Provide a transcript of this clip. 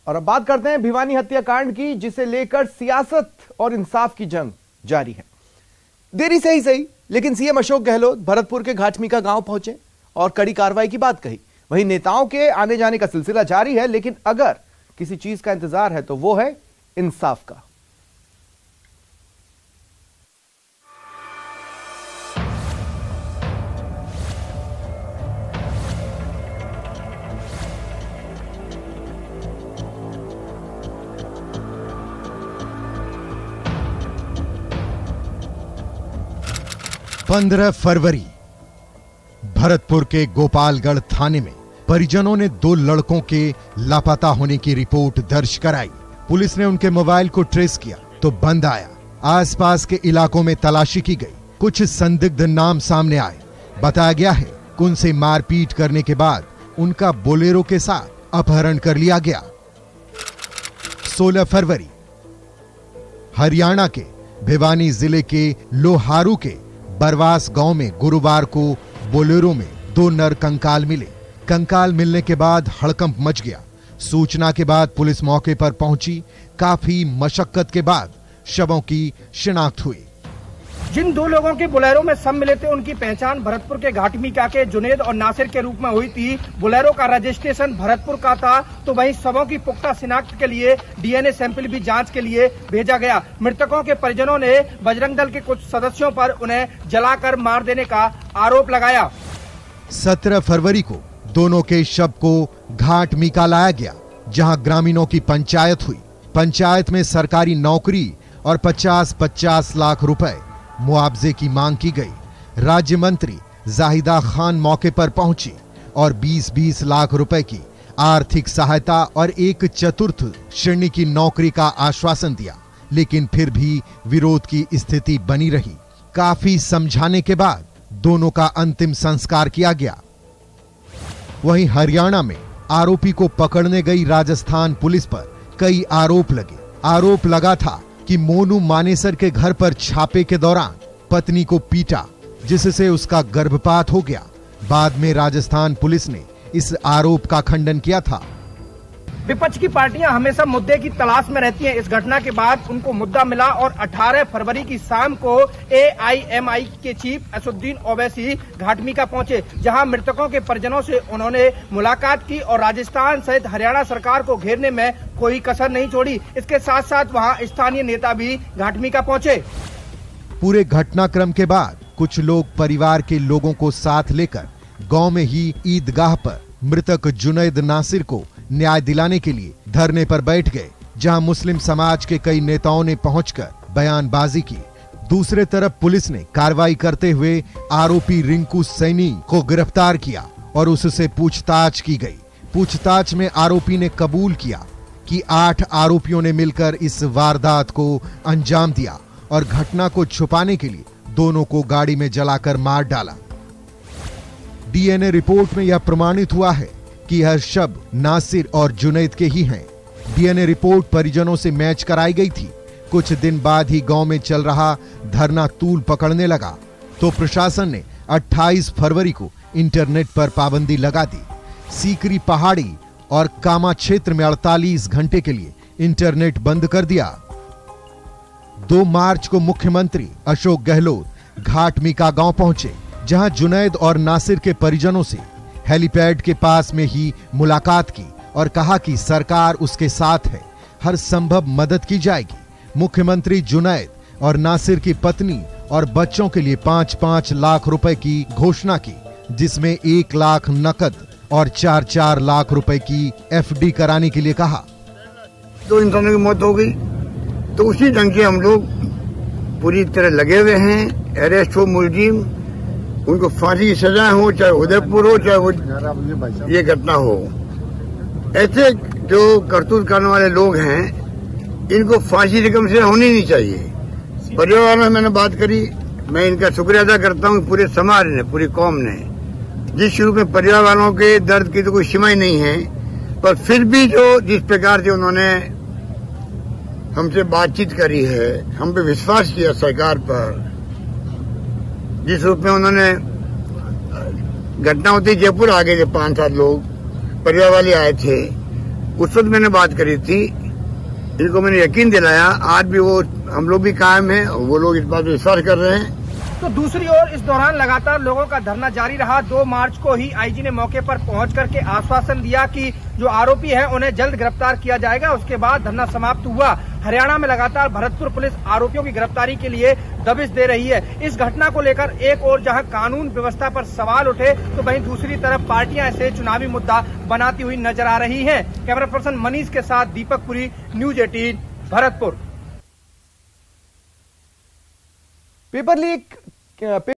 और अब बात करते हैं भिवानी हत्याकांड की, जिसे लेकर सियासत और इंसाफ की जंग जारी है। देरी से ही सही, लेकिन सीएम अशोक गहलोत भरतपुर के घाटमीका गांव पहुंचे और कड़ी कार्रवाई की बात कही। वहीं नेताओं के आने जाने का सिलसिला जारी है, लेकिन अगर किसी चीज का इंतजार है तो वो है इंसाफ का। पंद्रह फरवरी भरतपुर के गोपालगढ़ थाने में परिजनों ने 2 लड़कों के लापता होने की रिपोर्ट दर्ज कराई। पुलिस ने उनके मोबाइल को ट्रेस किया तो बंद आया। आसपास के इलाकों में तलाशी की गई। कुछ संदिग्ध नाम सामने आए। बताया गया है कि उनसे मारपीट करने के बाद उनका बोलेरो के साथ अपहरण कर लिया गया। 16 फरवरी हरियाणा के भिवानी जिले के लोहारू के बरवास गांव में गुरुवार को बोलेरो में 2 नर कंकाल मिले। कंकाल मिलने के बाद हड़कंप मच गया। सूचना के बाद पुलिस मौके पर पहुंची। काफी मशक्कत के बाद शवों की शिनाख्त हुई। जिन 2 लोगों के बोलेरो में शव मिले थे, उनकी पहचान भरतपुर के घाटमीका के जुनैद और नासिर के रूप में हुई थी। बोलेरो का रजिस्ट्रेशन भरतपुर का था, तो वहीं शवों की पुख्ता शिनाख्त के लिए डीएनए सैंपल भी जांच के लिए भेजा गया। मृतकों के परिजनों ने बजरंग दल के कुछ सदस्यों पर उन्हें जलाकर मार देने का आरोप लगाया। 17 फरवरी को दोनों के शव को घाटमीका लाया गया, जहां ग्रामीणों की पंचायत हुई। पंचायत में सरकारी नौकरी और 50-50 लाख रुपए मुआवजे की मांग की गई। राज्य मंत्री जाहिदा खान मौके पर पहुंची और 20-20 लाख रुपए की आर्थिक सहायता और 1/4 श्रेणी की नौकरी का आश्वासन दिया, लेकिन फिर भी विरोध की स्थिति बनी रही। काफी समझाने के बाद दोनों का अंतिम संस्कार किया गया। वहीं हरियाणा में आरोपी को पकड़ने गई राजस्थान पुलिस पर कई आरोप लगे। आरोप लगा था कि मोनू मानेसर के घर पर छापे के दौरान पत्नी को पीटा, जिससे उसका गर्भपात हो गया। बाद में राजस्थान पुलिस ने इस आरोप का खंडन किया था। विपक्ष की पार्टियां हमेशा मुद्दे की तलाश में रहती हैं। इस घटना के बाद उनको मुद्दा मिला और 18 फरवरी की शाम को AIMI के चीफ असुद्दीन ओवैसी घाटमीका पहुंचे, जहां मृतकों के परिजनों से उन्होंने मुलाकात की और राजस्थान सहित हरियाणा सरकार को घेरने में कोई कसर नहीं छोड़ी। इसके साथ साथ वहां स्थानीय नेता भी घाटमीका पहुंचे। पूरे घटनाक्रम के बाद कुछ लोग परिवार के लोगों को साथ लेकर गांव में ही ईदगाह पर मृतक जुनैद नासिर को न्याय दिलाने के लिए धरने पर बैठ गए, जहां मुस्लिम समाज के कई नेताओं ने पहुंचकर बयानबाजी की। दूसरे तरफ पुलिस ने कार्रवाई करते हुए आरोपी रिंकू सैनी को गिरफ्तार किया और उससे पूछताछ की गई। पूछताछ में आरोपी ने कबूल किया कि 8 आरोपियों ने मिलकर इस वारदात को अंजाम दिया और घटना को छुपाने के लिए दोनों को गाड़ी में जलाकर मार डाला। डीएनए रिपोर्ट में यह प्रमाणित हुआ है कि यह शव नासिर और जुनैद के ही हैं। डीएनए रिपोर्ट परिजनों से मैच कराई गई थी। कुछ दिन बाद ही गांव में चल रहा धरना तूल पकड़ने लगा, तो प्रशासन ने 28 फरवरी को इंटरनेट पर पाबंदी लगा दी। सीकरी पहाड़ी और कामा क्षेत्र में 48 घंटे के लिए इंटरनेट बंद कर दिया। 2 मार्च को मुख्यमंत्री अशोक गहलोत घाटमीका गांव पहुंचे, जहां जुनैद और नासिर के परिजनों से हेलीपैड के पास में ही मुलाकात की और कहा कि सरकार उसके साथ है, हर संभव मदद की जाएगी। मुख्यमंत्री जुनैद और नासिर की पत्नी और बच्चों के लिए 5-5 लाख रुपए की घोषणा की, जिसमें 1 लाख नकद और 4-4 लाख रुपए की FD कराने के लिए कहा। 2 इंसानों की मौत हो गई, तो उसी ढंग से हम लोग पूरी तरह लगे हुए हैं। अरेस्ट हो मुलजिम, उनको फांसी की सजा हो, चाहे उदयपुर हो, चाहे वो ये घटना हो। ऐसे जो करतूत करने वाले लोग हैं, इनको फांसी रकम से होनी नहीं चाहिए। परिवार में मैंने बात करी, मैं इनका शुक्रिया अदा करता हूँ पूरे समाज ने, पूरी कौम ने। जिस रूप में परिवार वालों के दर्द की तो कोई सीमा ही नहीं है, पर फिर भी जो जिस प्रकार से उन्होंने हमसे बातचीत करी है, हम पे विश्वास किया सरकार पर, जिस रूप में उन्होंने घटना होती जयपुर आ गए थे 5-7 लोग परिवार वाले आए थे, उस वक्त मैंने बात करी थी, इनको मैंने यकीन दिलाया। आज भी वो हम लोग भी कायम हैं और वो लोग इस बात पर विश्वास कर रहे हैं। तो दूसरी ओर इस दौरान लगातार लोगों का धरना जारी रहा। 2 मार्च को ही आईजी ने मौके पर पहुंच करके आश्वासन दिया कि जो आरोपी हैं उन्हें जल्द गिरफ्तार किया जाएगा। उसके बाद धरना समाप्त हुआ। हरियाणा में लगातार भरतपुर पुलिस आरोपियों की गिरफ्तारी के लिए दबिश दे रही है। इस घटना को लेकर एक ओर जहां कानून व्यवस्था पर सवाल उठे तो वहीं दूसरी तरफ पार्टियां इसे चुनावी मुद्दा बनाती हुई नजर आ रही हैं। कैमरा पर्सन मनीष के साथ Deepak Puri, News 18 Bharatpur. Paper leak